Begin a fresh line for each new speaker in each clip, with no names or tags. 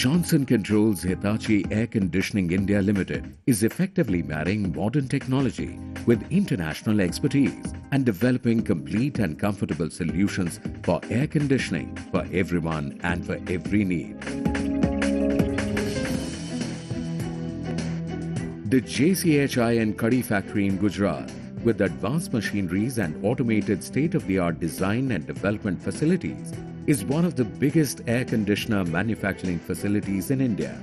Johnson Controls Hitachi Air Conditioning India Limited is effectively marrying modern technology with international expertise and developing complete and comfortable solutions for air conditioning for everyone and for every need. The JCHIN Kadi factory in Gujarat, with advanced machineries and automated state-of-the-art design and development facilities, is one of the biggest air conditioner manufacturing facilities in India.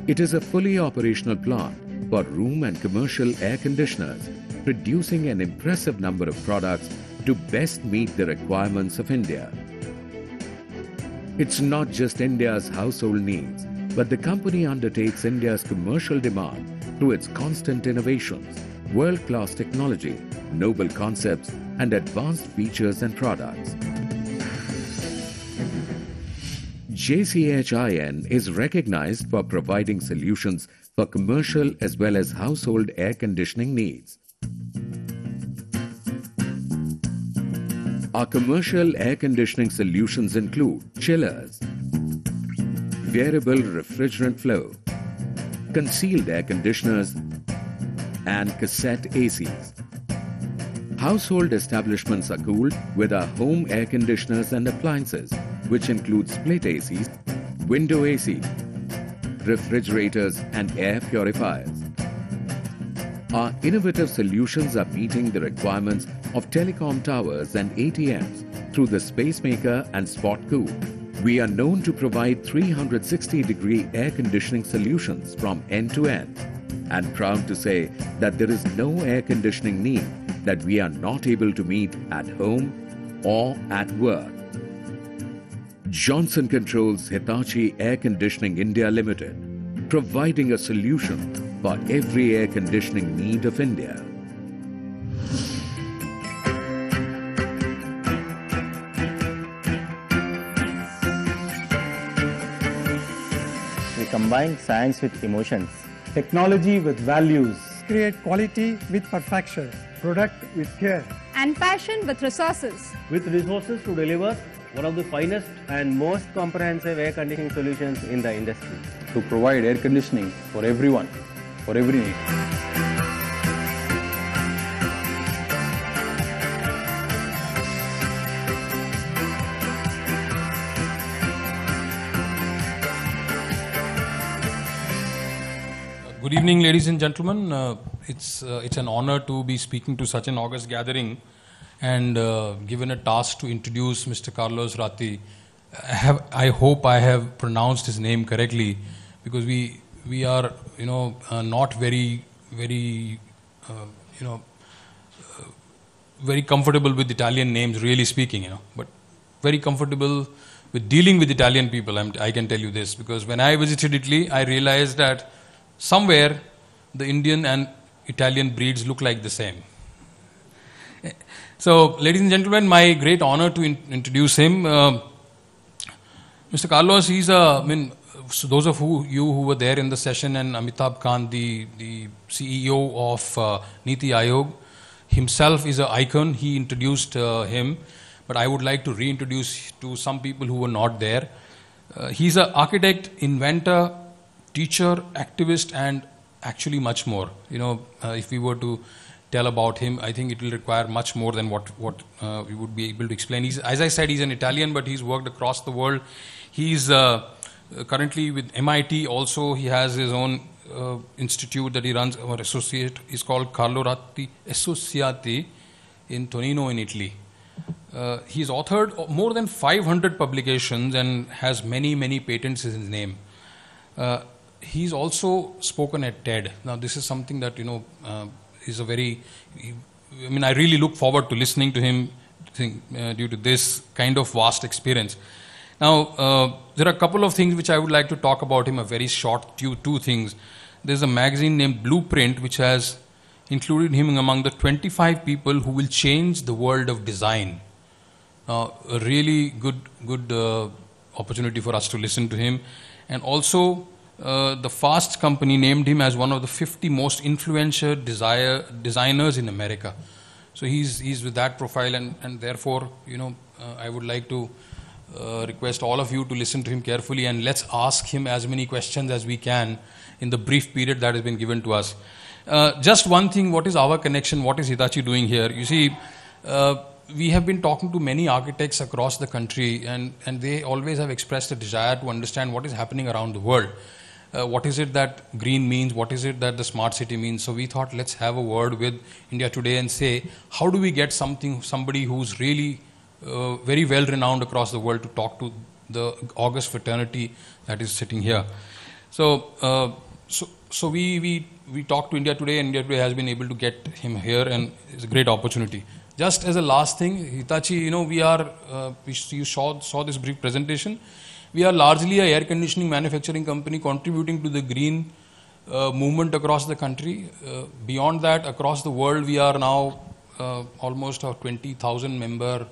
It is a fully operational plant for room and commercial air conditioners, producing an impressive number of products to best meet the requirements of India. It's not just India's household needs, but the company undertakes India's commercial demand through its constant innovations, world-class technology, noble concepts, and advanced features and products. JCHIN is recognized for providing solutions for commercial as well as household air conditioning needs. Our commercial air conditioning solutions include chillers, variable refrigerant flow, concealed air conditioners, and cassette ACs. Household establishments are cooled with our home air conditioners and appliances, which include split ACs, window AC, refrigerators, and air purifiers. Our innovative solutions are meeting the requirements of telecom towers and ATMs through the Spacemaker and Spot Cool. We are known to provide 360-degree air conditioning solutions from end to end, and proud to say that there is no air conditioning need that we are not able to meet at home or at work. Johnson Controls Hitachi Air Conditioning India Limited, providing a solution for every air conditioning need of India.
We combine science with emotions,
technology with values,
create quality with perfection,
product with care,
and passion with resources.
With resources to deliver one of the finest
and most comprehensive air conditioning solutions in the industry.
To provide air conditioning for everyone, for every need.
Good evening, ladies and gentlemen. It's an honor to be speaking to such an august gathering and given a task to introduce Mr. Carlo Ratti. I hope I have pronounced his name correctly, because we are not very comfortable with Italian names, really speaking, but very comfortable with dealing with Italian people. I can tell you this, because when I visited Italy, I realized that somewhere the Indian and Italian breeds look like the same. So, ladies and gentlemen, my great honor to introduce him. Mr. Carlos, he's so those of you who were there in the session, and Amitabh Kant, the CEO of Niti Aayog, himself is an icon. He introduced him, but I would like to reintroduce to some people who were not there. He's an architect, inventor, teacher, activist, and actually much more. If we were to tell about him, I think it will require much more than what we would be able to explain. As I said, he's an Italian, but he's worked across the world. He's currently with MIT also. He has his own institute that he runs, or associate, is called Carlo Ratti Associati in Torino in Italy. He's authored more than 500 publications and has many patents in his name. He's also spoken at TED. Now, this is something that, is a very, I really look forward to listening to him due to this kind of vast experience. Now, there are a couple of things which I would like to talk about him, a very short two things. There's a magazine named Blueprint, which has included him among the 25 people who will change the world of design. Now, a really good opportunity for us to listen to him. And also, the Fast company named him as one of the 50 most influential designers in America. So he's with that profile, and therefore, I would like to request all of you to listen to him carefully, and let's ask him as many questions as we can in the brief period that has been given to us. Just one thing, what is our connection? What is Hitachi doing here? You see, we have been talking to many architects across the country, and they always have expressed a desire to understand what is happening around the world. What is it that green means? What is it that the smart city means? So we thought, let's have a word with India Today and say, how do we get somebody who's really very well renowned across the world to talk to the august fraternity that is sitting here. So we talked to India Today, and India Today has been able to get him here, and it's a great opportunity. Just as a last thing, Hitachi, you know, you saw this brief presentation. We are largely a air conditioning manufacturing company contributing to the green movement across the country. Beyond that, across the world, we are now almost a 20,000 member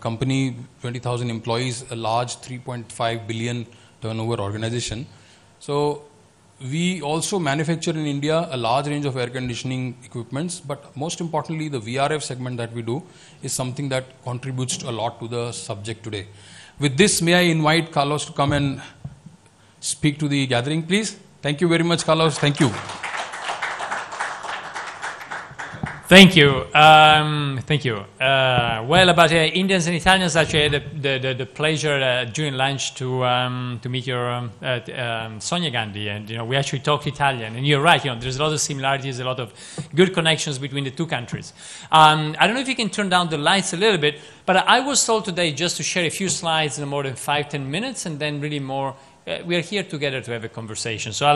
company, 20,000 employees, a large 3.5 billion turnover organization. So we also manufacture in India a large range of air conditioning equipments, but most importantly, the VRF segment that we do is something that contributes a lot to the subject today. With this, may I invite Carlos to come and speak to the gathering, please? Thank you very much, Carlos. Thank you.
Thank you. Thank you. Well, about Indians and Italians, actually, I had the pleasure during lunch to meet your Sonia Gandhi, and we actually talked Italian. And you're right. There's a lot of similarities, a lot of good connections between the two countries. I don't know if you can turn down the lights a little bit, but I was told today just to share a few slides in more than 5-10 minutes, and then really more. We are here together to have a conversation. So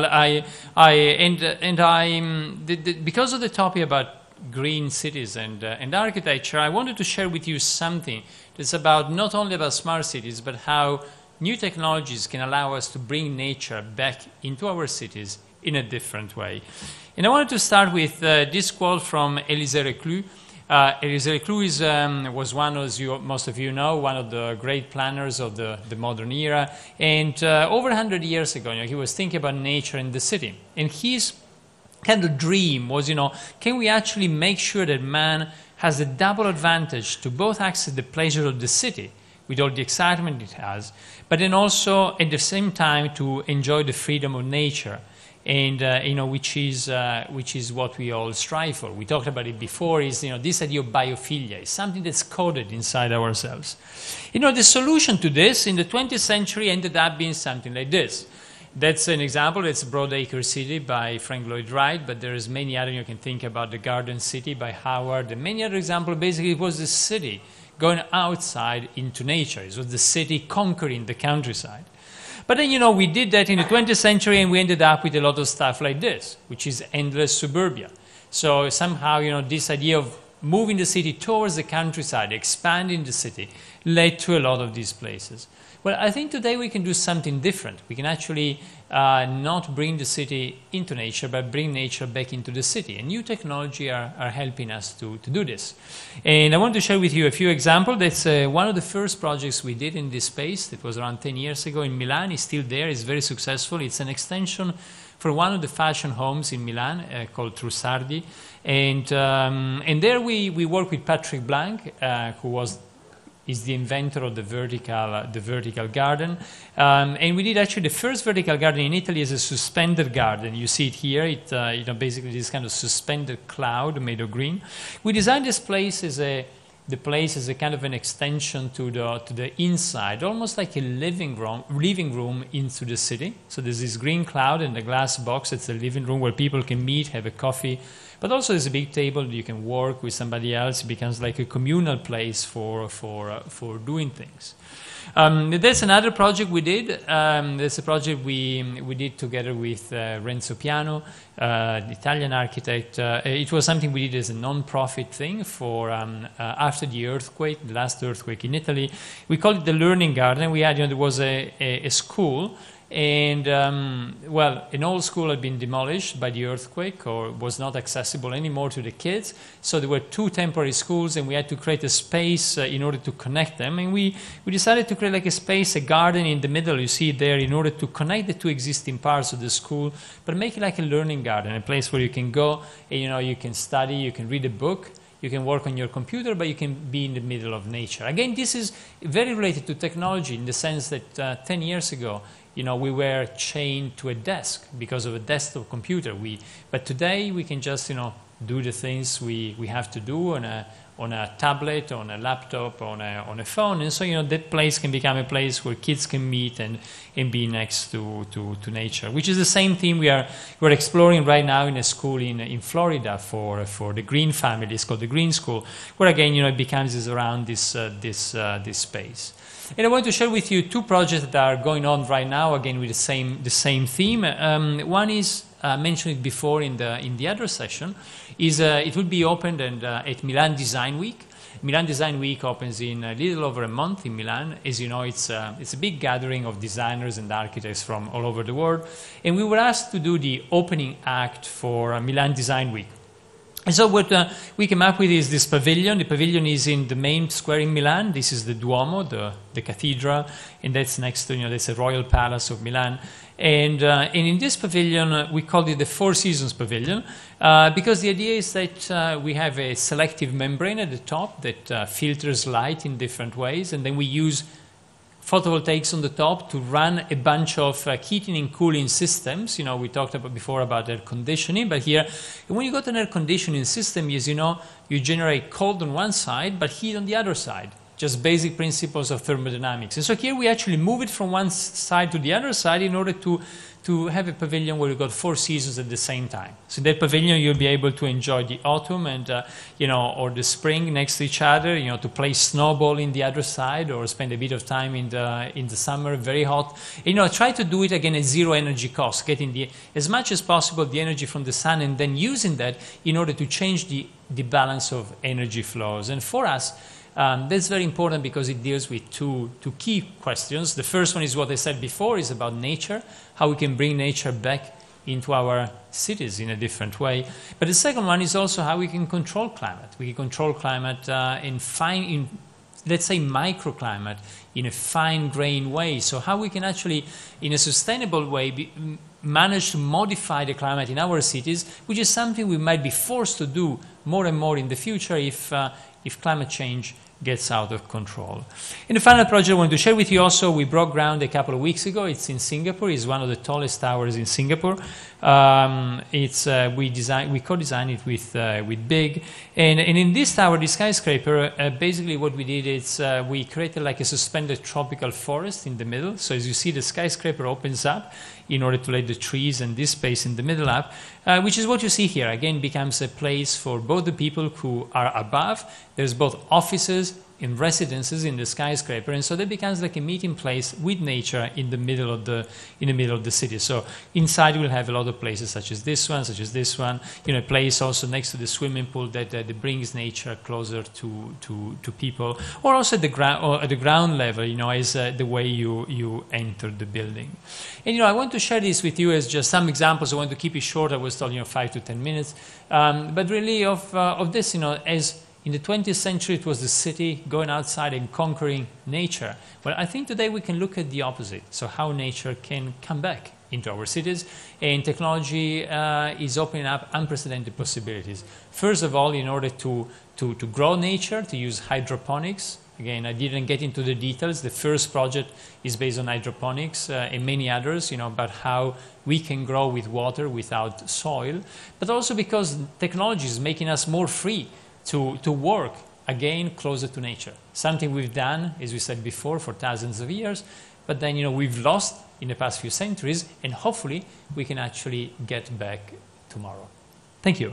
because of the topic about green cities and architecture, I wanted to share with you something that's about not only about smart cities, but how new technologies can allow us to bring nature back into our cities in a different way. And I wanted to start with this quote from Élisée Reclus. Élisée Reclus was one, as most of you know, one of the great planners of the modern era. And over 100 years ago, he was thinking about nature in the city. And his kind of dream was, can we actually make sure that man has a double advantage to both access the pleasure of the city with all the excitement it has, but then also at the same time to enjoy the freedom of nature, and which is what we all strive for. We talked about it before. Is this idea of biophilia is something that's coded inside ourselves. The solution to this in the 20th century ended up being something like this. That's an example. It's Broadacre City by Frank Lloyd Wright, but there's many other. You can think about the Garden City by Howard, and many other examples. Basically, it was the city going outside into nature. It was the city conquering the countryside. But then, we did that in the 20th century, and we ended up with a lot of stuff like this, which is endless suburbia. So somehow, this idea of moving the city towards the countryside, expanding the city, led to a lot of these places. Well, I think today we can do something different. We can actually not bring the city into nature, but bring nature back into the city. And new technology are helping us to do this. And I want to share with you a few examples. That's one of the first projects we did in this space. That was around 10 years ago in Milan. It's still there. It's very successful. It's an extension for one of the fashion homes in Milan called Trussardi. And there we work with Patrick Blanc, who is the inventor of the vertical garden. And we did actually the first vertical garden in Italy as a suspended garden. You see it here. It basically this kind of suspended cloud made of green. We designed this place as a kind of an extension to the inside, almost like a living room into the city. So there's this green cloud and the glass box. It's a living room where people can meet, have a coffee. But also there's a big table you can work with somebody else. It becomes like a communal place for doing things. There's another project we did. There's a project we did together with Renzo Piano, the Italian architect. It was something we did as a non-profit thing for after the earthquake, the last earthquake in Italy. We called it the Learning Garden. We had, there was a school. And, an old school had been demolished by the earthquake or was not accessible anymore to the kids. So there were 2 temporary schools, and we had to create a space in order to connect them. And we decided to create like a space, a garden in the middle, you see it there, in order to connect the 2 existing parts of the school, but make it like a learning garden, a place where you can go and, you can study, you can read a book. you can work on your computer, but you can be in the middle of nature. Again, this is very related to technology in the sense that 10 years ago, we were chained to a desk because of a desktop computer. But today we can just, do the things we have to do on a tablet, on a laptop, on a phone. And so, that place can become a place where kids can meet and be next to nature, which is the same theme we're exploring right now in a school in Florida for the Green family. It's called the Green School, where again, it becomes around this space. And I want to share with you two projects that are going on right now, again with the same theme. One is mentioned it before in the other session. It will be opened at Milan Design Week. Milan Design Week opens in a little over a month in Milan. As you know, it's a big gathering of designers and architects from all over the world. And we were asked to do the opening act for Milan Design Week. And so what we came up with is this pavilion. The pavilion is in the main square in Milan. This is the Duomo, the cathedral, and that's next to, that's the Royal Palace of Milan. And in this pavilion, we called it the Four Seasons Pavilion, because the idea is that we have a selective membrane at the top that filters light in different ways, and then we use photovoltaics on the top to run a bunch of heating and cooling systems. We talked about before about air conditioning, but here, when you got an air conditioning system, as you know, you generate cold on one side, but heat on the other side. Just basic principles of thermodynamics. And so here we actually move it from one side to the other side in order to have a pavilion where you've got four seasons at the same time. So in that pavilion, you'll be able to enjoy the autumn and, or the spring next to each other, to play snowball in the other side or spend a bit of time in the summer, very hot. And, try to do it again at zero energy cost, getting as much as possible the energy from the sun and then using that in order to change the balance of energy flows. And for us, that's very important because it deals with two key questions. The first one is what I said before, is about nature, how we can bring nature back into our cities in a different way. But the second one is also how we can control climate. We can control climate let's say, microclimate in a fine-grained way. So how we can actually, in a sustainable way, manage to modify the climate in our cities, which is something we might be forced to do more and more in the future if climate change gets out of control. And the final project I want to share with you also, we broke ground a couple of weeks ago. It's in Singapore. It's one of the tallest towers in Singapore. We co-designed it with Big. And in this tower, the skyscraper, basically what we did is we created like a suspended tropical forest in the middle. So as you see, the skyscraper opens up in order to let the trees and this space in the middle up, which is what you see here. Again, becomes a place for both the people who are above. There's both offices and residences in the skyscraper, and so that becomes like a meeting place with nature in the middle of the city. So inside we'll have a lot of places such as this one, a place also next to the swimming pool that brings nature closer to people, or also at the ground level, as the way you enter the building. And I want to share this with you as just some examples. I want to keep it short. I was told 5 to 10 minutes, but really of this, as in the 20th century, it was the city going outside and conquering nature. Well, I think today we can look at the opposite. So how nature can come back into our cities, and technology is opening up unprecedented possibilities. First of all, in order to grow nature, to use hydroponics. Again, I didn't get into the details. The first project is based on hydroponics and many others, about how we can grow with water without soil, but also because technology is making us more free to work, again, closer to nature. Something we've done, as we said before, for thousands of years, but then, we've lost in the past few centuries, and hopefully we can actually get back tomorrow. Thank you.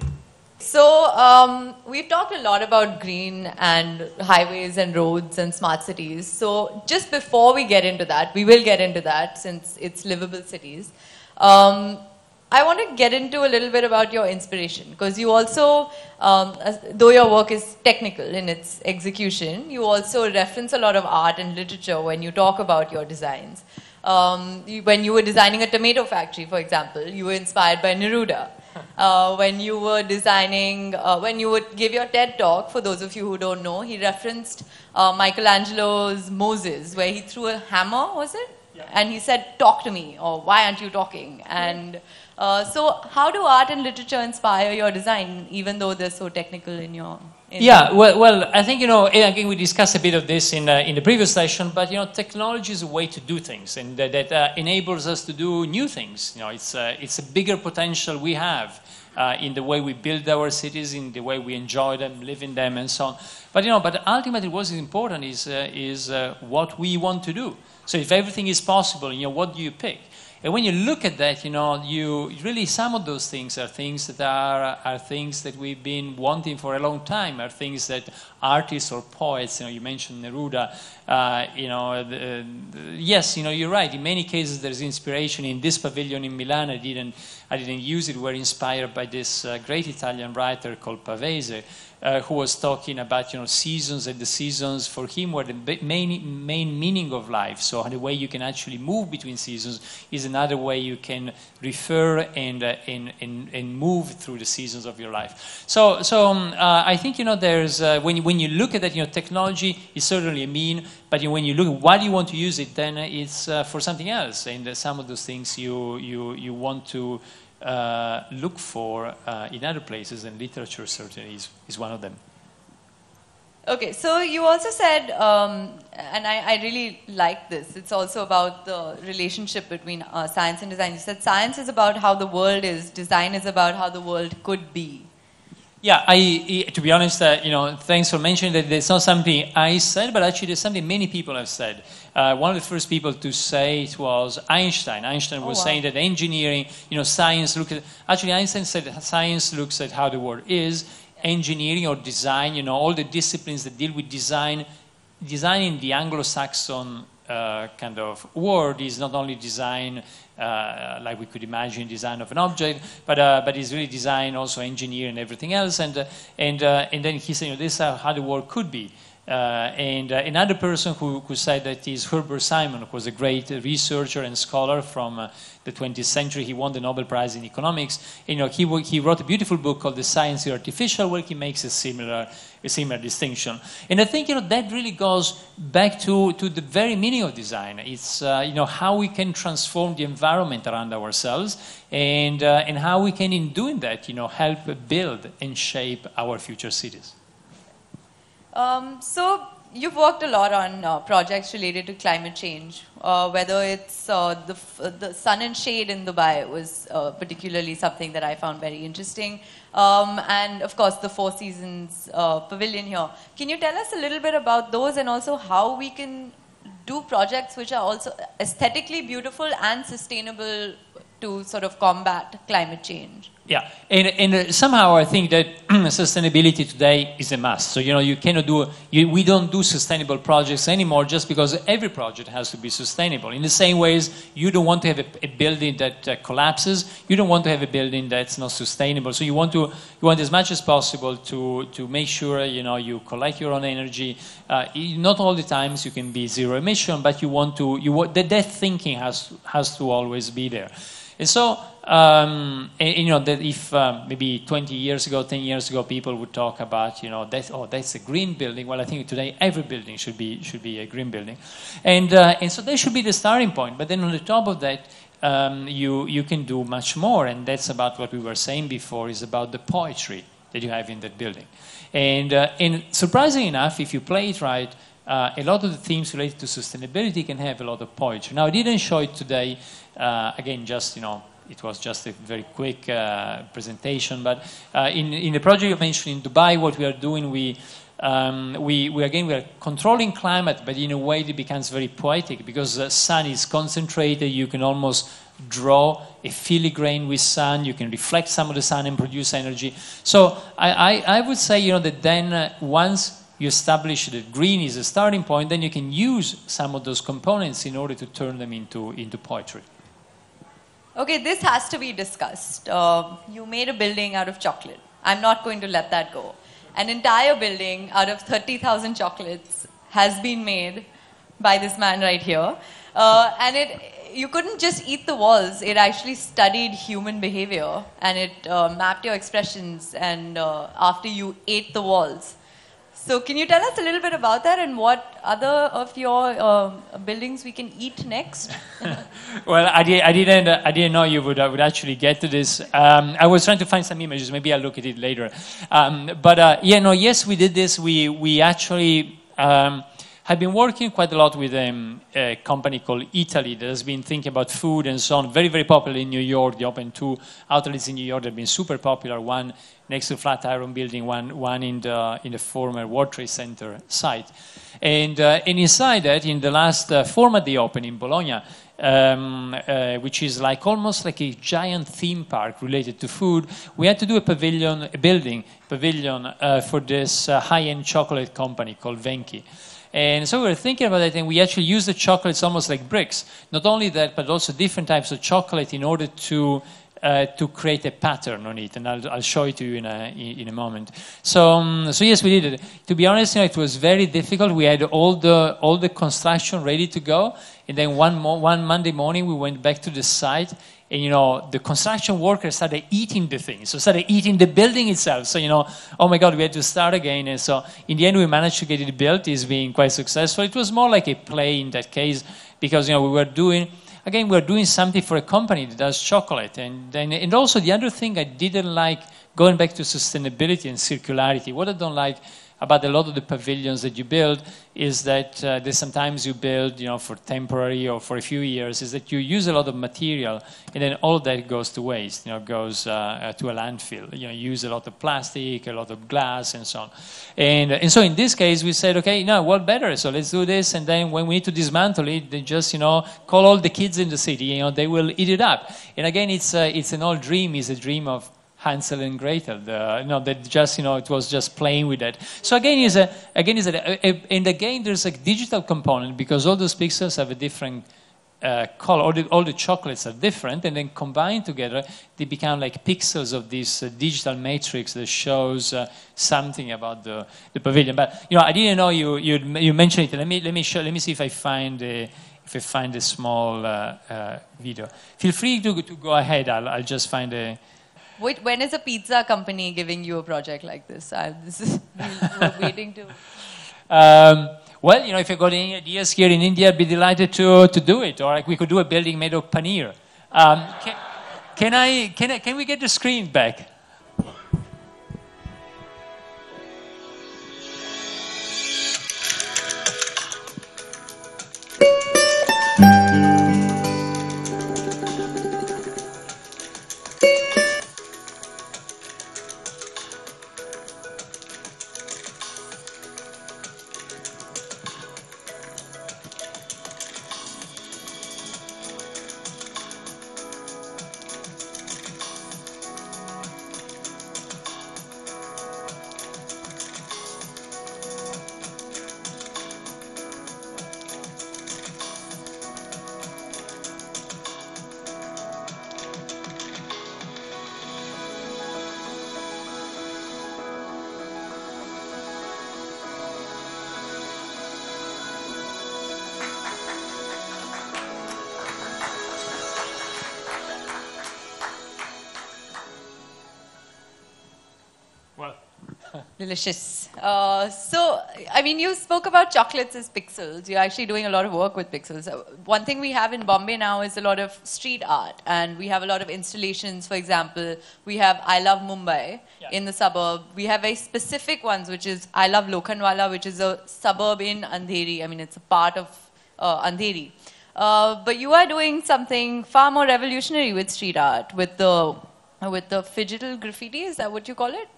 So we've talked a lot about green and highways and roads and smart cities. So just before we get into that, we will get into that since it's livable cities. I want to get into a little bit about your inspiration, because you also, though your work is technical in its execution, you also reference a lot of art and literature when you talk about your designs. When you were designing a tomato factory, for example, you were inspired by Neruda. When you were designing, when you would give your TED talk, for those of you who don't know, he referenced Michelangelo's Moses, where he threw a hammer, was it? Yeah. And he said, "Talk to me," or "Why aren't you talking?" And so how do art and literature inspire your design, even though they're so technical in
Yeah, well, I think, again, we discussed a bit of this in the previous session, but, technology is a way to do things, and that enables us to do new things. It's a bigger potential we have in the way we build our cities, in the way we enjoy them, live in them, and so on. But ultimately what is important is what we want to do. So if everything is possible, what do you pick? And when you look at that, you really, some of those things are things that are things that we've been wanting for a long time, are things that artists or poets, you mentioned Neruda, yes, you're right. In many cases, there's inspiration. In this pavilion in Milan, I didn't use it. We're inspired by this great Italian writer called Pavese, who was talking about seasons, and the seasons for him were the main meaning of life. So the way you can actually move between seasons is another way you can refer and move through the seasons of your life. So I think there's when you look at that, technology is certainly a mean, but when you look at why do you want to use it, then it's for something else, and some of those things you want to look for in other places, and literature certainly is one of them.
Okay, so you also said, and I really like this, it's also about the relationship between science and design. You said science is about how the world is, design is about how the world could be.
Yeah, to be honest, thanks for mentioning that. It's not something I said, but actually there's something many people have said. One of the first people to say it was Einstein. Einstein was saying that engineering, science look at... Actually, Einstein said science looks at how the world is. Engineering or design, all the disciplines that deal with design in the Anglo-Saxon kind of word is not only design like we could imagine design of an object, but it's really design, also engineer and everything else. And then he said, this is how the world could be. And another person who said that is Herbert Simon, who was a great researcher and scholar from the 20th century. He won the Nobel Prize in economics. He wrote a beautiful book called The Science of the Artificial, where he makes a similar distinction. And I think that really goes back to the very meaning of design. It's how we can transform the environment around ourselves, and how we can, in doing that, help build and shape our future cities.
So you've worked a lot on projects related to climate change, whether it's the sun and shade in Dubai was particularly something that I found very interesting. And of course the Four Seasons pavilion here. Can you tell us a little bit about those, and also how we can do projects which are also aesthetically beautiful and sustainable to sort of combat climate change?
Yeah, and somehow I think that sustainability today is a must. So, you cannot do, we don't do sustainable projects anymore just because every project has to be sustainable. In the same ways, you don't want to have a building that collapses. You don't want to have a building that's not sustainable. So you want as much as possible to make sure, you collect your own energy. Not all the times you can be zero emission, but that thinking has to always be there. And so, that if maybe 20 years ago, 10 years ago, people would talk about, that's a green building. Well, I think today every building should be a green building, and so that should be the starting point. But then on the top of that, you can do much more, and that's about what we were saying before. Is about the poetry that you have in that building, and surprisingly enough, if you play it right, a lot of the themes related to sustainability can have a lot of poetry. Now, I didn't show it today. Again, just, it was just a very quick presentation. But in the project you mentioned in Dubai, what we are doing, we are controlling climate, but in a way that becomes very poetic, because the sun is concentrated. You can almost draw a filigrane with sun. You can reflect some of the sun and produce energy. So I would say, that then once you establish that green is a starting point, then you can use some of those components in order to turn them into poetry.
Okay, this has to be discussed. You made a building out of chocolate. I'm not going to let that go. An entire building out of 30,000 chocolates has been made by this man right here. And you couldn't just eat the walls. It actually studied human behavior, and it mapped your expressions and after you ate the walls. So can you tell us a little bit about that and what other of your buildings we can eat next?
Well, I didn't know you would actually get to this. I was trying to find some images. Maybe I'll look at it later. Yes, we did this. We actually have been working quite a lot with a company called Italy that has been thinking about food and so on. Very, very popular in New York. They opened 2 outlets in New York that have been super popular. One next to Flatiron Building, one in the former World Trade Center site. And inside that, in the last format they opened in Bologna, which is like almost like a giant theme park related to food, we had to do a pavilion for this high-end chocolate company called Venchi. And so we were thinking about it, and we actually used the chocolates almost like bricks. Not only that, but also different types of chocolate in order to create a pattern on it, and I'll show it to you in a moment. So yes, we did it. To be honest, it was very difficult. We had all the construction ready to go, and then one Monday morning we went back to the site, and the construction workers started eating the thing, so started eating the building itself. So oh my God, we had to start again. And so in the end, we managed to get it built. It's been quite successful. It was more like a play in that case, because we were doing something for a company that does chocolate. And also the other thing I didn't like, going back to sustainability and circularity, what I don't like about a lot of the pavilions that you build is that sometimes you build, for temporary or for a few years, is that you use a lot of material, and then all of that goes to waste, goes to a landfill. You use a lot of plastic, a lot of glass, and so on. And so in this case, we said, okay, no, what better? So let's do this, and then when we need to dismantle it, they just, call all the kids in the city, they will eat it up. And again, it's an old dream. It's a dream of Hansel and Gretel. It was just playing with that. So again, there's a digital component, because all those pixels have a different color. All the chocolates are different, and then combined together, they become like pixels of this digital matrix that shows something about the pavilion. But I didn't know you mentioned it. Let me see if I find a small video. Feel free to go ahead. I'll just find a.
When is a pizza company giving you a project like this? We're waiting to.
Well, if you've got any ideas here in India, I'd be delighted to do it. Or we could do a building made of paneer. Can we get the screen back?
Delicious. You spoke about chocolates as pixels. You're actually doing a lot of work with pixels. One thing we have in Bombay now is a lot of street art, and we have a lot of installations. For example, we have I Love Mumbai in the suburb. We have very specific ones, which is I Love Lokhandwala, which is a suburb in Andheri. It's a part of Andheri. But you are doing something far more revolutionary with street art, with the phygital graffiti. Is that what you call it?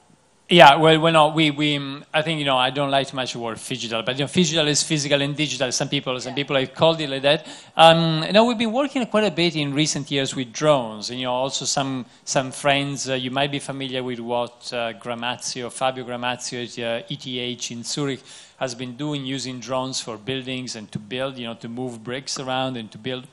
Yeah, no, I think, I don't like too much the word phygital, but phygital is physical and digital. Some people have called it like that. We've been working quite a bit in recent years with drones, and also some friends. You might be familiar with what Fabio Gramazio at ETH in Zurich has been doing, using drones for buildings and to build, to move bricks around and to build.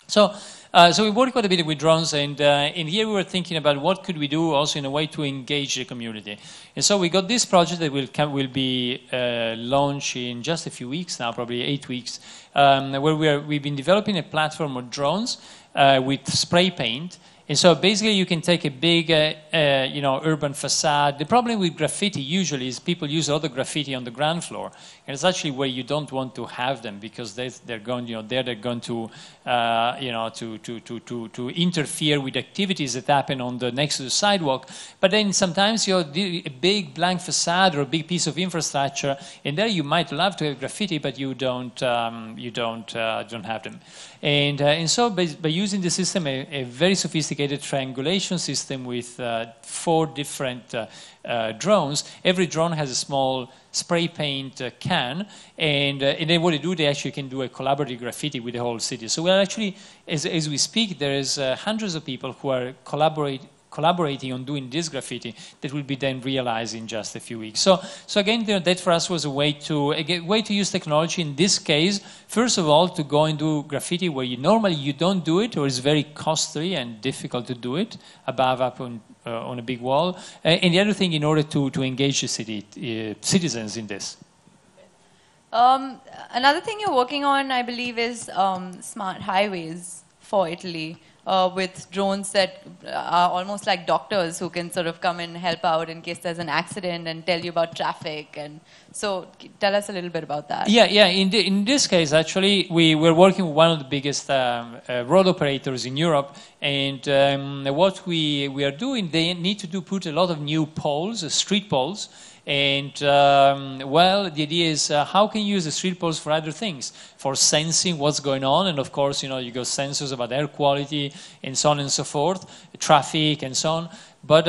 So we work quite a bit with drones, and here we were thinking about what could we do also in a way to engage the community. And so we got this project that will be launched in just a few weeks now, probably 8 weeks, where we've been developing a platform of drones with spray paint, And so basically you can take a big, urban facade. The problem with graffiti usually is people use all the graffiti on the ground floor. And it's actually where you don't want to have them because they're going, they're going to, to interfere with activities that happen on the next to the sidewalk. But then sometimes you're a big blank facade or a big piece of infrastructure, and there you might love to have graffiti, but you don't have them. And so by using the system, a very sophisticated triangulation system with 4 different drones. Every drone has a small spray paint can, and then what they actually can do a collaborative graffiti with the whole city. So we're actually, as we speak, there is hundreds of people who are collaborating on doing this graffiti that will be then realized in just a few weeks. So again, that for us was a way to use technology in this case. First of all, to go and do graffiti where normally you don't do it, or it's very costly and difficult to do it up on a big wall. And the other thing, in order to engage the citizens in this.
Another thing you're working on, I believe, is smart highways for Italy. With drones that are almost like doctors who can sort of come and help out in case there's an accident and tell you about traffic. And so tell us a little bit about that.
Yeah. In this case, actually, we're working with one of the biggest road operators in Europe. And what we are doing, they need to put a lot of new poles, street poles. And, the idea is how can you use the street poles for other things? For sensing what's going on, and of course, you got sensors about air quality and so on and so forth, traffic and so on. But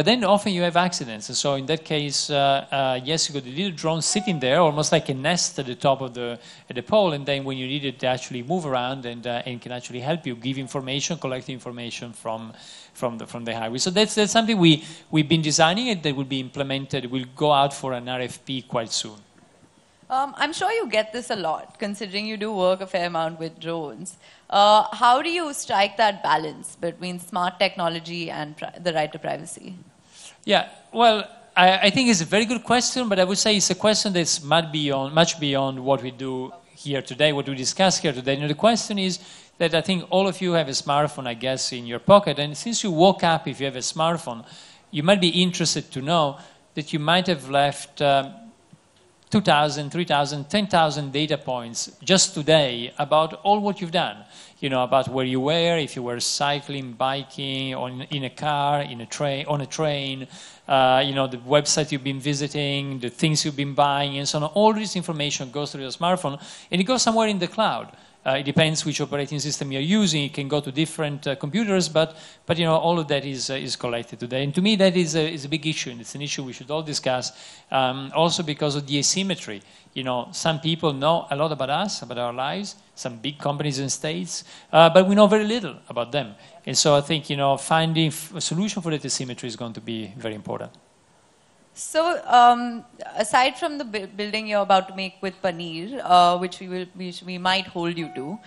then often you have accidents. And so in that case, yes, you got a little drone sitting there, almost like a nest at the top of the pole. And then when you need it to actually move around and can actually help you give information, collect information from the highway. So that's something we've been designing it that will be implemented. Will go out for an RFP quite soon.
I'm sure you get this a lot, considering you do work a fair amount with drones. How do you strike that balance between smart technology and the right to privacy? Yeah, well, I think it's a very good question, but I would say it's a question that's much beyond what we do here today, what we discuss here today. The question is that I think all of you have a smartphone, I guess, in your pocket. And since you woke up, if you have a smartphone, you might be interested to know that you might have left 2,000, 3,000, 10,000 data points just today about all what you've done. About where you were, if you were cycling, biking, in a car, on a train, the website you've been visiting, the things you've been buying, and so on. All this information goes through your smartphone, and it goes somewhere in the cloud. It depends which operating system you're using. It can go to different computers, but all of that is collected today. And to me, that is a big issue, and it's an issue we should all discuss. Also because of the asymmetry. Some people know a lot about us, about our lives, some big companies and states, but we know very little about them. And so I think finding a solution for that asymmetry is going to be very important. So, aside from the building you're about to make with Paneer, which we might hold you to,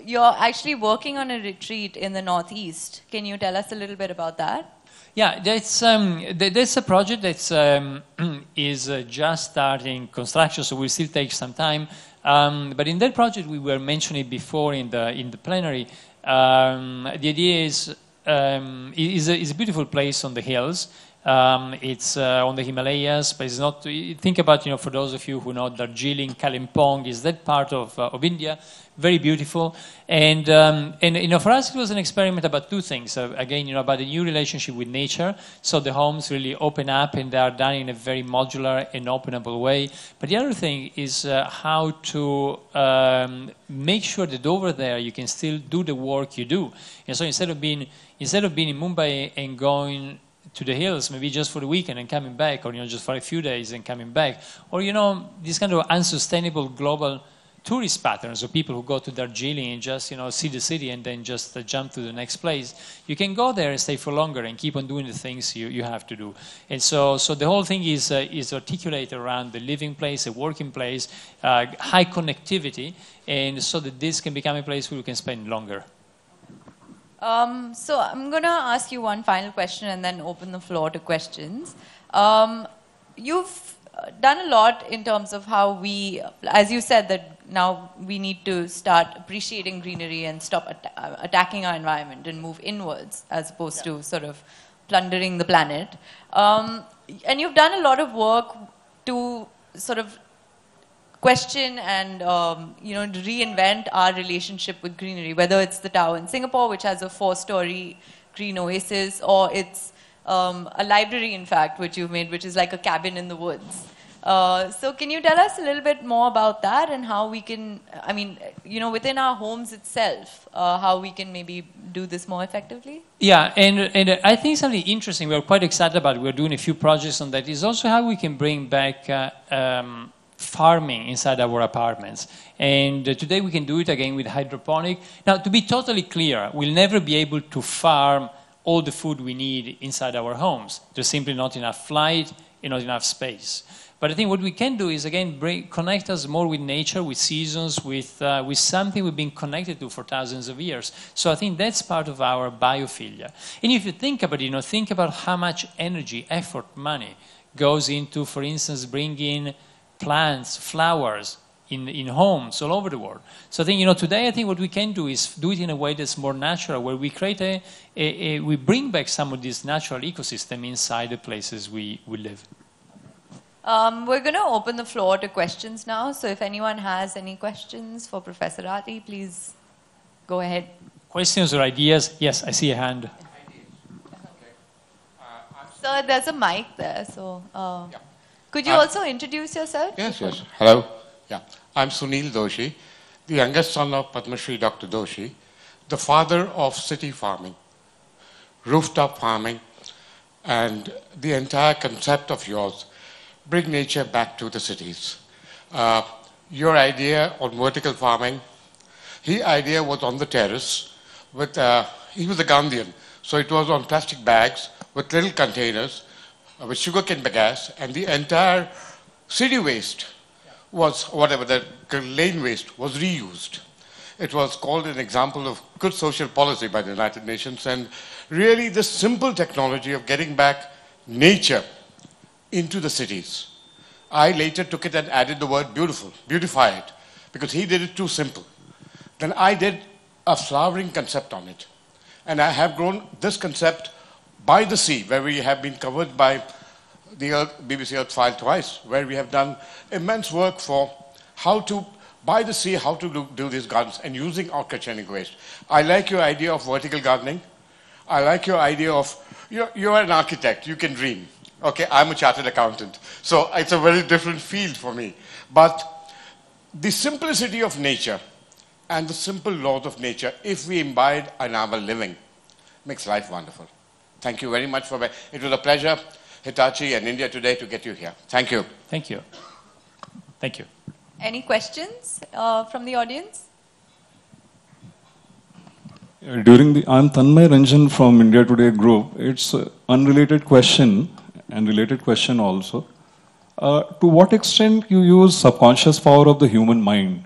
you're actually working on a retreat in the Northeast. Can you tell us a little bit about that? Yeah, that's a project that is just starting construction, so will still take some time. But in that project, we were mentioning before in the plenary, the idea is a beautiful place on the hills. It's on the Himalayas, but it's not. Think about, for those of you who know Darjeeling, Kalimpong is that part of India, very beautiful. And for us, it was an experiment about two things. Again, about a new relationship with nature. So the homes really open up, and they are done in a very modular and openable way. But the other thing is how to make sure that over there you can still do the work you do. And so instead of being in Mumbai and going to the hills, maybe just for the weekend and coming back, or just for a few days and coming back, or these kind of unsustainable global tourist patterns of people who go to Darjeeling and just see the city and then just jump to the next place. You can go there and stay for longer and keep on doing the things you have to do. And so the whole thing is articulated around the living place, a working place, high connectivity, and so that this can become a place where you can spend longer. So I'm going to ask you one final question and then open the floor to questions. You've done a lot in terms of how we, as you said, that now we need to start appreciating greenery and stop attacking our environment and move inwards as opposed to sort of plundering the planet. And you've done a lot of work to sort of question and reinvent our relationship with greenery, whether it's the tower in Singapore, which has a 4-story green oasis, or it's a library, in fact, which you've made, which is like a cabin in the woods. So can you tell us a little bit more about that and how we can, within our homes itself, how we can maybe do this more effectively?
Yeah, and I think something interesting, we're quite excited about it, we're doing a few projects on that, is also how we can bring back farming inside our apartments. And today we can do it again with hydroponic. Now, to be totally clear, we'll never be able to farm all the food we need inside our homes. There's simply not enough light and not enough space. But I think what we can do is, again, connect us more with nature, with seasons, with something we've been connected to for thousands of years. So I think that's part of our biophilia. And if you think about it, think about how much energy, effort, money goes into, for instance, bringing plants, flowers, in homes all over the world. So I think, today I think what we can do is do it in a way that's more natural, where we create we bring back some of this natural ecosystem inside the places we live.
We're going to open the floor to questions now. So if anyone has any questions for Professor Ratti, please go ahead.
Questions or ideas? Yes, I see a hand.
So there's a mic there. So could you also introduce yourself?
Yes. Hello. Yeah, I'm Sunil Doshi, the youngest son of Padma Shri Dr. Doshi, the father of city farming, rooftop farming, and the entire concept of yours, bring nature back to the cities. Your idea on vertical farming, his idea was on the terrace with, he was a Gandhian, so it was on plastic bags with little containers with sugarcane bagasse, and the entire city waste was, whatever, the lane waste was reused. It was called an example of good social policy by the United Nations, and really this simple technology of getting back nature into the cities. I later took it and added the word beautiful, beautify it, because he did it too simple. Then I did a flowering concept on it. And I have grown this concept by the sea, where we have been covered by the BBC Earth File twice, where we have done immense work for how to, by the sea, how to do these gardens and using orchid waste. I like your idea of vertical gardening. I like your idea of, you're an architect, you can dream. Okay, I'm a chartered accountant. So it's a very different field for me. But the simplicity of nature and the simple laws of nature, if we imbibe in our living, makes life wonderful. Thank you very much for it. It was a pleasure, Hitachi and India Today, to get you here. Thank you.
Thank you. Thank you.
Any questions from the audience?
I'm Tanmay Ranjan from India Today Group. It's an unrelated question and related question also. To what extent you use subconscious power of the human mind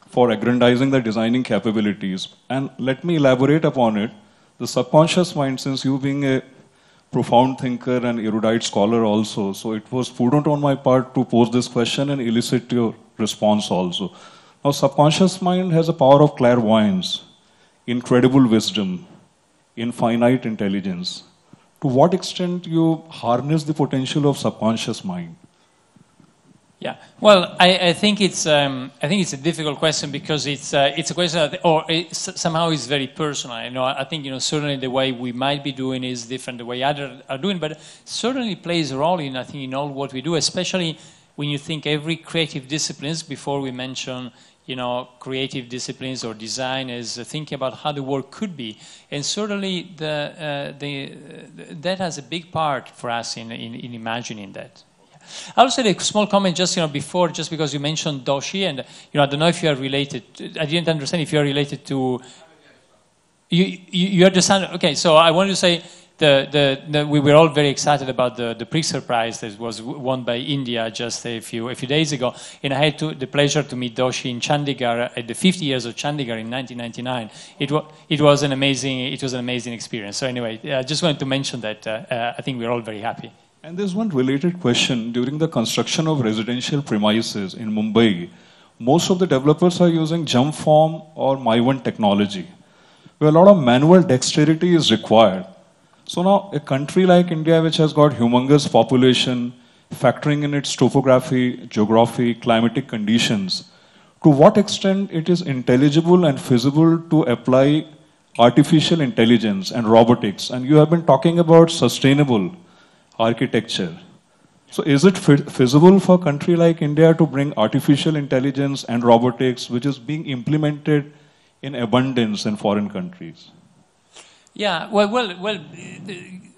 for aggrandizing the designing capabilities? And let me elaborate upon it. The subconscious mind, since you being a profound thinker and erudite scholar also, so it was prudent on my part to pose this question and elicit your response also. Now, subconscious mind has a power of clairvoyance, incredible wisdom, infinite intelligence. To what extent you harness the potential of subconscious mind?
Yeah, well, I think it's a difficult question because it's a question that, somehow is very personal. I think certainly the way we might be doing is different the way others are doing, but certainly plays a role in all what we do, especially when you think every creative disciplines. Before we mention creative disciplines or design, is thinking about how the world could be, and certainly that has a big part for us in imagining that. I'll say a small comment just before, just because you mentioned Doshi, and I don't know if you are related. I didn't understand if you are related to. You understand? Okay, so I wanted to say we were all very excited about the Pritzker Prize that was won by India just a few days ago, and I had the pleasure to meet Doshi in Chandigarh at the 50 years of Chandigarh in 1999. It was an amazing experience. So anyway, I just wanted to mention that I think we're all very happy.
And there's one related question. During the construction of residential premises in Mumbai, most of the developers are using jump form or My1 technology, where a lot of manual dexterity is required. So now a country like India, which has got humongous population, factoring in its topography, geography, climatic conditions, to what extent it is intelligible and feasible to apply artificial intelligence and robotics? And you have been talking about sustainable architecture. So is it feasible for a country like India to bring artificial intelligence and robotics, which is being implemented in abundance in foreign countries?
Yeah,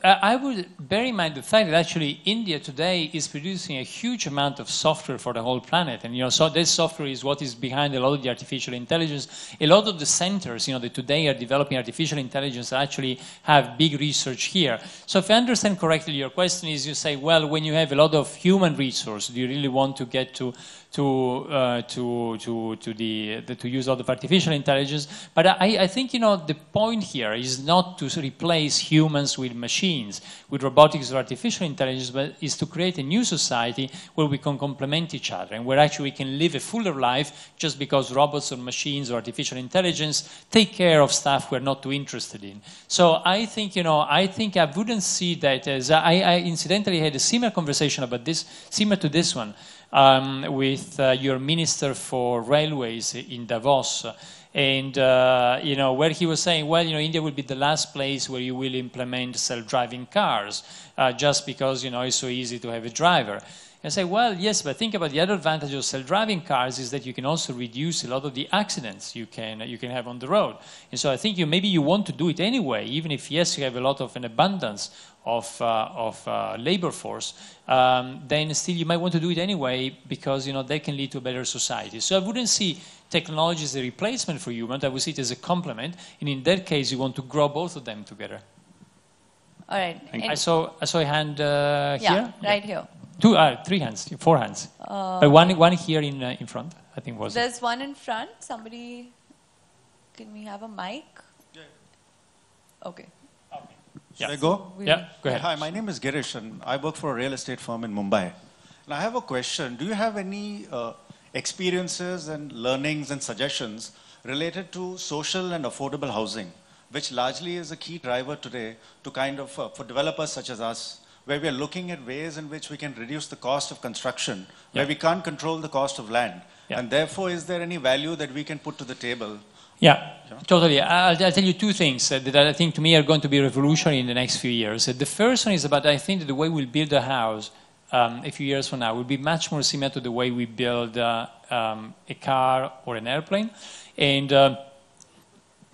I would bear in mind the fact that actually India today is producing a huge amount of software for the whole planet, and so this software is what is behind a lot of the artificial intelligence. A lot of the centers, that today are developing artificial intelligence actually have big research here. So if I understand correctly, your question is, you say, well, when you have a lot of human resource, do you really want to get to use a lot of artificial intelligence? But I think the point here is not to replace humans with machines, with robotics or artificial intelligence, but is to create a new society where we can complement each other and where actually we can live a fuller life just because robots or machines or artificial intelligence take care of stuff we're not too interested in. So I think I wouldn't see that as I incidentally had a similar conversation about this, similar to this one, with your Minister for Railways in Davos, and where he was saying, well, India will be the last place where you will implement self-driving cars, just because it's so easy to have a driver. And say, well, yes, but think about the other advantage of self-driving cars is that you can also reduce a lot of the accidents you can have on the road. And so I think maybe you want to do it anyway, even if, yes, you have a lot of an abundance of labor force, then still you might want to do it anyway because, they can lead to a better society. So I wouldn't see technology as a replacement for human. I would see it as a complement. And in that case, you want to grow both of them together.
All right.
I saw a hand here.
Yeah, right here.
3 hands, 4 hands. One here in front, I think was.
There's one in front. Somebody, can we have a mic?
Yeah.
Okay.
Should I go?
Yeah, go ahead.
Hi, my name is Girish, and I work for a real estate firm in Mumbai. And I have a question. Do you have any experiences and learnings and suggestions related to social and affordable housing, which largely is a key driver today to kind of, for developers such as us, where we are looking at ways in which we can reduce the cost of construction, where we can't control the cost of land. And therefore, is there any value that we can put to the table?
Yeah, totally. I'll tell you 2 things that I think to me are going to be revolutionary in the next few years. The first one is about, I think that the way we'll build a house a few years from now will be much more similar to the way we build a car or an airplane. And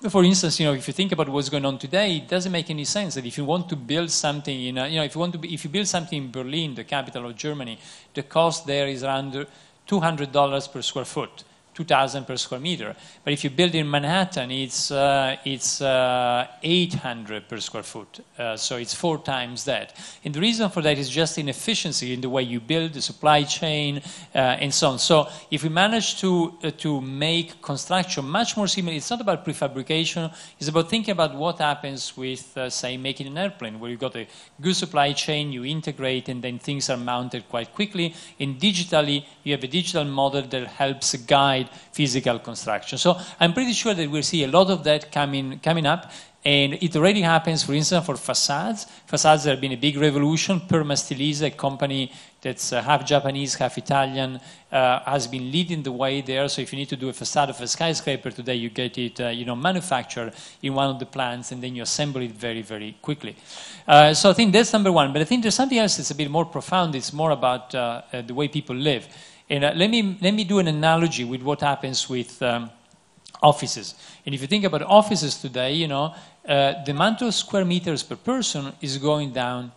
for instance, if you think about what's going on today, it doesn't make any sense that if you want to build something if you build something in Berlin, the capital of Germany, the cost there is around $200 per square foot. 2,000 per square meter. But if you build in Manhattan, it's 800 per square foot. So it's 4 times that. And the reason for that is just inefficiency in the way you build the supply chain and so on. So if we manage to make construction much more similar, it's not about prefabrication, it's about thinking about what happens with, say, making an airplane, where you've got a good supply chain, you integrate, and then things are mounted quite quickly. And digitally, you have a digital model that helps guide physical construction. So I'm pretty sure that we'll see a lot of that coming up. And it already happens, for instance, for facades. Facades have been a big revolution. Permastilise, a company that's half Japanese, half Italian, has been leading the way there. So if you need to do a facade of a skyscraper today, you get it manufactured in one of the plants, and then you assemble it very, very quickly. So I think that's number one. But I think there's something else that's a bit more profound. It's more about the way people live. And let me do an analogy with what happens with offices. And if you think about offices today, the amount of square meters per person is going down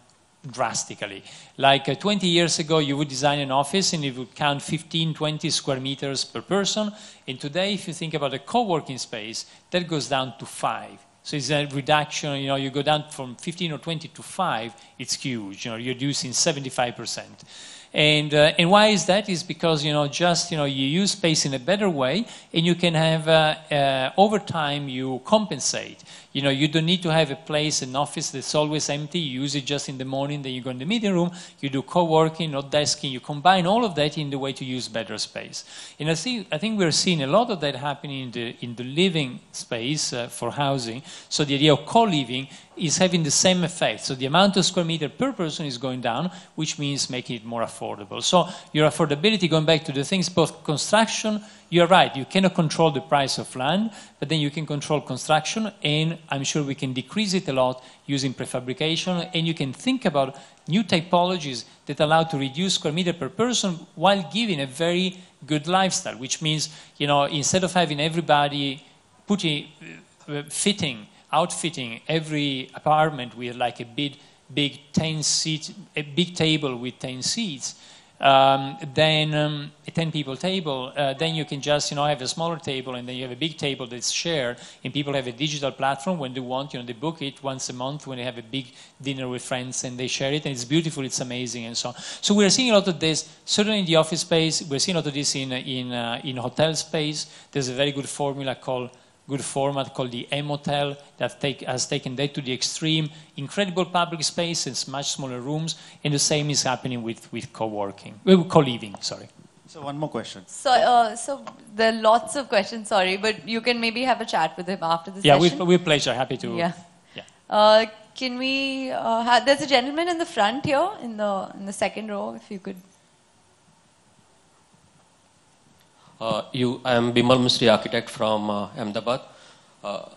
drastically. Like 20 years ago, you would design an office and it would count 15, 20 square meters per person. And today, if you think about a co-working space, that goes down to 5. So it's a reduction, you go down from 15 or 20 to 5, it's huge. You're reducing 75%. And why is that? Is because, just, you use space in a better way, and you can have, over time, you compensate. You don't need to have a place, an office that's always empty. You use it just in the morning, then you go in the meeting room, you do co-working, not desking. You combine all of that in the way to use better space. And I think we're seeing a lot of that happening in the living space for housing. So the idea of co-living is having the same effect. So the amount of square meter per person is going down, which means making it more affordable. So your affordability, going back to the things, both construction, you're right, you cannot control the price of land, but then you can control construction, and I'm sure we can decrease it a lot using prefabrication, and you can think about new typologies that allow to reduce square meter per person while giving a very good lifestyle, which means, instead of having everybody outfitting every apartment with like a big 10-seat, a big table with 10 seats, then a 10-people table, then you can just, have a smaller table, and then you have a big table that's shared, and people have a digital platform when they want, they book it once a month when they have a big dinner with friends, and they share it, and it's beautiful, it's amazing, and so on. So we're seeing a lot of this, certainly in the office space. We're seeing a lot of this in hotel space. There's a very good format called the M-Hotel that has taken that to the extreme. Incredible public spaces, much smaller rooms, and the same is happening with co-living, sorry.
So one more question.
So there are lots of questions, sorry, but you can maybe have a chat with him after the session.
Yeah, with pleasure, happy to.
Yeah. Can we, there's a gentleman in the front here, in the second row, if you could.
I am Bimal Mistry, architect from Ahmedabad.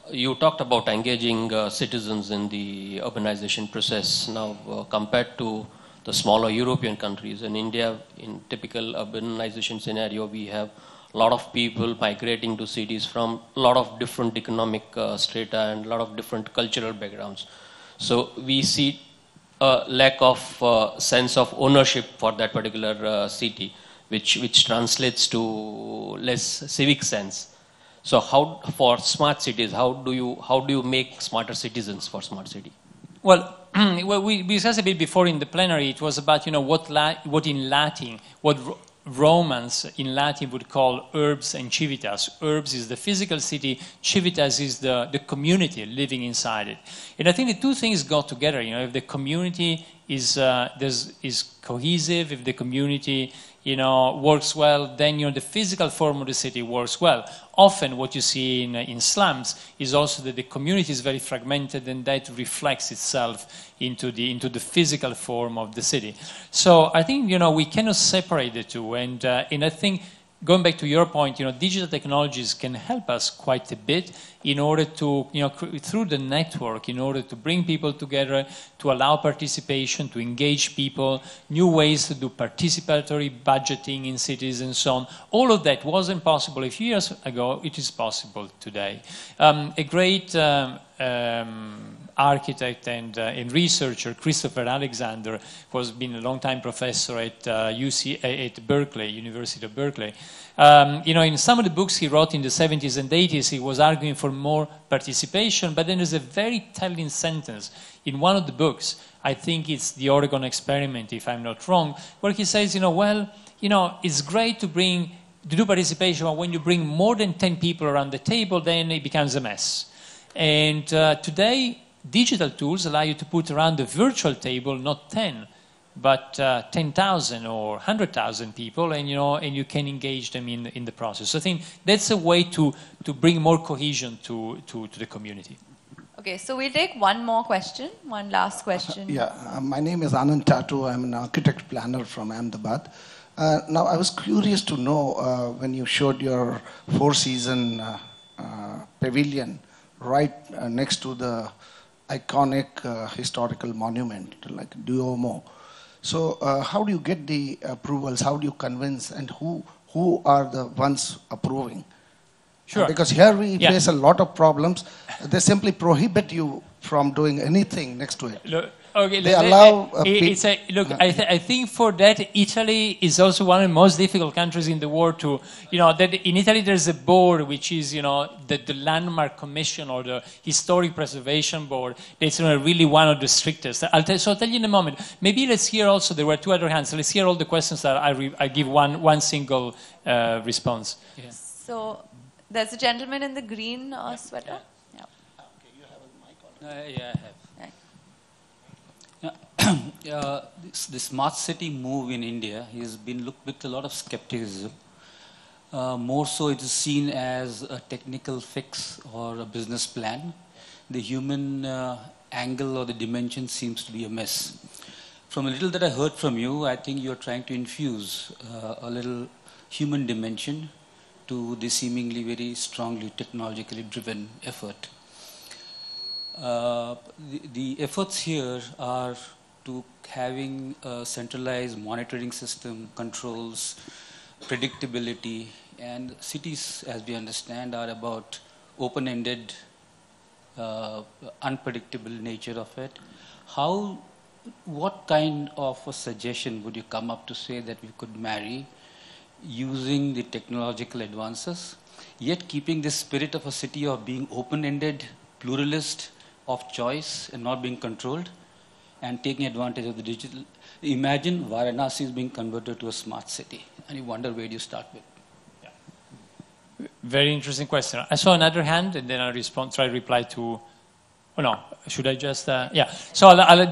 You talked about engaging citizens in the urbanization process. Now, compared to the smaller European countries, in India, in typical urbanization scenario, we have a lot of people migrating to cities from a lot of different economic strata and a lot of different cultural backgrounds. So we see a lack of sense of ownership for that particular city, which translates to less civic sense. So how, for smart cities, how do you make smarter citizens for smart city?
Well, we discussed a bit before in the plenary. It was about what in Latin, what Romans in Latin would call urbs and civitas. Urbs is the physical city, civitas is the community living inside it. And I think the two things go together. If the community is cohesive, if the community works well, then the physical form of the city works well. Often what you see in slums is also that the community is very fragmented, and that reflects itself into the physical form of the city. So I think we cannot separate the two, and I think, going back to your point, digital technologies can help us quite a bit in order to, through the network, in order to bring people together, to allow participation, to engage people, new ways to do participatory budgeting in cities and so on. All of that wasn't possible a few years ago. It is possible today. A great architect and researcher, Christopher Alexander, who has been a long-time professor at Berkeley, University of Berkeley. In some of the books he wrote in the 70s and 80s, he was arguing for more participation, but then there's a very telling sentence in one of the books, I think it's The Oregon Experiment, if I'm not wrong, where he says, it's great to do participation, but when you bring more than 10 people around the table, then it becomes a mess. And today, digital tools allow you to put around the virtual table not 10, but 10,000 or 100,000 people, and you can engage them in the process. So I think that's a way to bring more cohesion to the community.
Okay, so we'll take one more question, one last question.
My name is Anand Tatu. I'm an architect planner from Ahmedabad. Now, I was curious to know when you showed your four-season pavilion right next to the iconic historical monument like Duomo. So how do you get the approvals? How do you convince? And who are the ones approving?
Sure.
Because here we face a lot of problems. They simply prohibit you from doing anything next to it.
Okay,
they allow
it's a, look, I think for that, Italy is also one of the most difficult countries in the world to, that in Italy there's a board which is, the Landmark Commission or the Historic Preservation Board. It's really one of the strictest. I'll tell you in a moment. Maybe let's hear also, there were two other hands, so let's hear all the questions that I give one single response. Yeah.
So there's a gentleman in the green sweater. Yeah.
Okay, you have a mic on. Yeah, I have. The smart city move in India has been looked with a lot of skepticism. More so it is seen as a technical fix or a business plan. The human angle or the dimension seems to be a mess. From a little that I heard from you, I think you're trying to infuse a little human dimension to the seemingly very strongly technologically driven effort. The efforts here are to having a centralized monitoring system, controls, predictability, and cities, as we understand, are about open-ended, unpredictable nature of it. What kind of a suggestion would you come up to say that we could marry using the technological advances, yet keeping the spirit of a city of being open-ended, pluralist, of choice and not being controlled, and taking advantage of the digital? Imagine Varanasi is being converted to a smart city, and you wonder where do you start with.
Yeah. Very interesting question. I saw another hand, and then I'll try to reply to. Oh no, should I just? Yeah. So I'll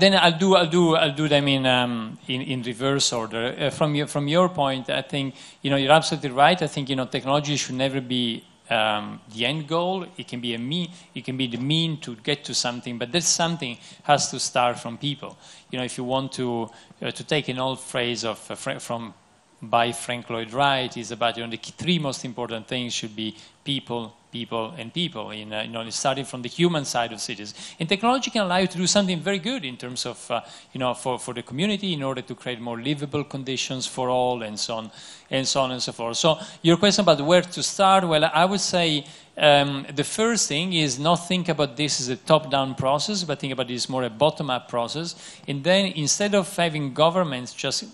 do them in reverse order. From your point, I think you're absolutely right. I think technology should never be the end goal. It can be it can be the mean to get to something, but this something has to start from people. If you want to take an old phrase by Frank Lloyd Wright, is about the three most important things should be people, people, and people. Starting from the human side of cities, and technology can allow you to do something very good in terms of for the community in order to create more livable conditions for all, and so on and so on and so forth. So your question about where to start, well, I would say the first thing is not think about this as a top-down process, but think about this more a bottom-up process. And then instead of having governments just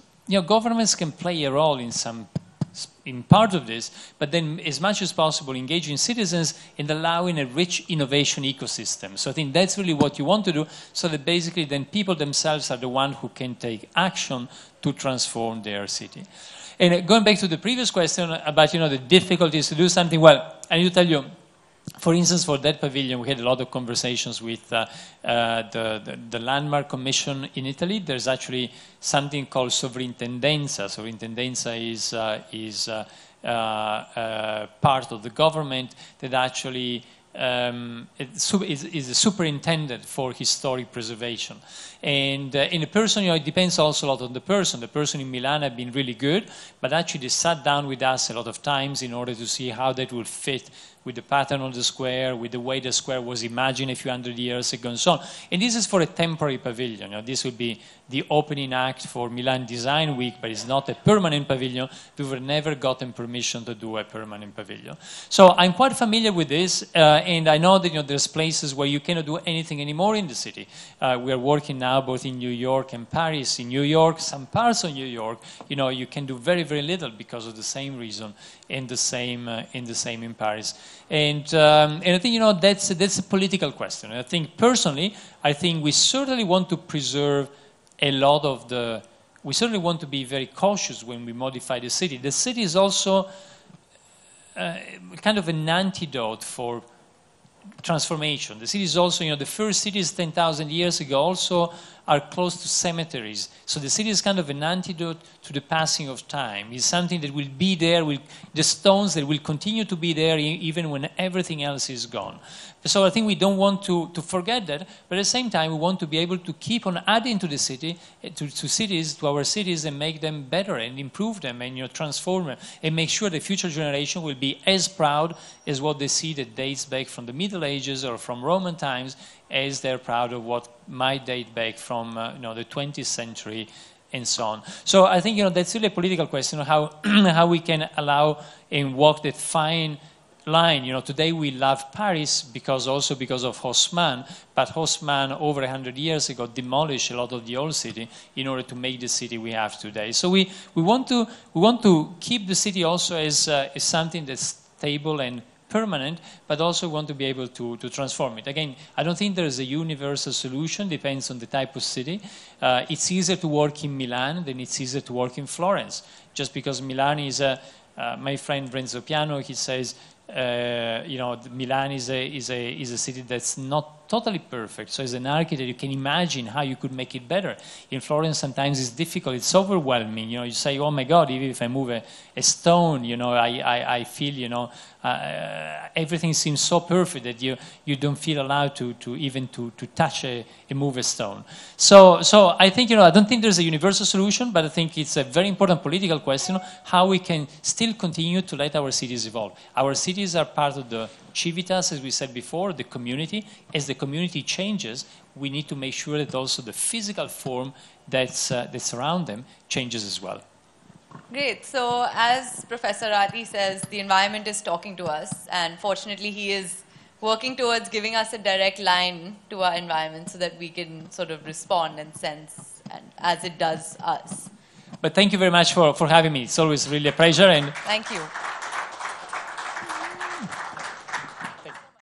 governments can play a role in part of this, but then as much as possible engaging citizens and allowing a rich innovation ecosystem. So I think that's really what you want to do, so that basically then people themselves are the ones who can take action to transform their city. And going back to the previous question about the difficulties to do something, well, I need to tell you, for instance, for that pavilion, we had a lot of conversations with the Landmark Commission in Italy. There's actually something called sovrintendenza. Sovrintendenza is part of the government that actually is a superintendent for historic preservation. And in a person, it depends also a lot on the person. The person in Milan have been really good, but actually they sat down with us a lot of times in order to see how that would fit with the pattern of the square, with the way the square was imagined a few hundred years ago, and so on. And this is for a temporary pavilion. This would be the opening act for Milan Design Week, but it's not a permanent pavilion. We were never gotten permission to do a permanent pavilion. So I'm quite familiar with this, and I know that there's places where you cannot do anything anymore in the city. We are working now both in New York and Paris. In New York, some parts of New York, you can do very, very little because of the same reason, and the same in Paris. And I think that's a political question. And I think personally, we certainly want to preserve a lot of we certainly want to be very cautious when we modify the city. The city is also kind of an antidote for transformation. The city is also, the first cities 10,000 years ago also are close to cemeteries. So the city is kind of an antidote to the passing of time. It's something that will be there, the stones that will continue to be there even when everything else is gone. So I think we don't want to forget that, but at the same time we want to be able to keep on adding to the city, to our cities, and make them better and improve them and transform them and make sure the future generation will be as proud as what they see that dates back from the Middle Ages or from Roman times, as they're proud of what might date back from the 20th century and so on. So I think that's really a political question of how we can allow and walk that fine line. Today we love Paris because of Haussmann, but Haussmann over 100 years ago demolished a lot of the old city in order to make the city we have today. So we want to keep the city also as something that's stable and permanent, but also want to be able to transform it. Again, I don't think there is a universal solution, depends on the type of city. It's easier to work in Milan than it's easier to work in Florence, just because Milan is my friend Renzo Piano, he says, Milan is a city that's not totally perfect. So as an architect, you can imagine how you could make it better. In Florence, sometimes it's difficult. It's overwhelming. You say, oh my God, even if I move a stone, I feel, everything seems so perfect that you don't feel allowed to even touch a move a stone. So I think, I don't think there's a universal solution, but I think it's a very important political question, how we can still continue to let our cities evolve. Our cities are part of the civitas, as we said before, the community. As the community changes, we need to make sure that also the physical form that's around them changes as well.
Great. So as Professor Ratti says, the environment is talking to us, and fortunately he is working towards giving us a direct line to our environment so that we can sort of respond and sense and as it does us.
But thank you very much for having me. It's always really a pleasure. And
thank you.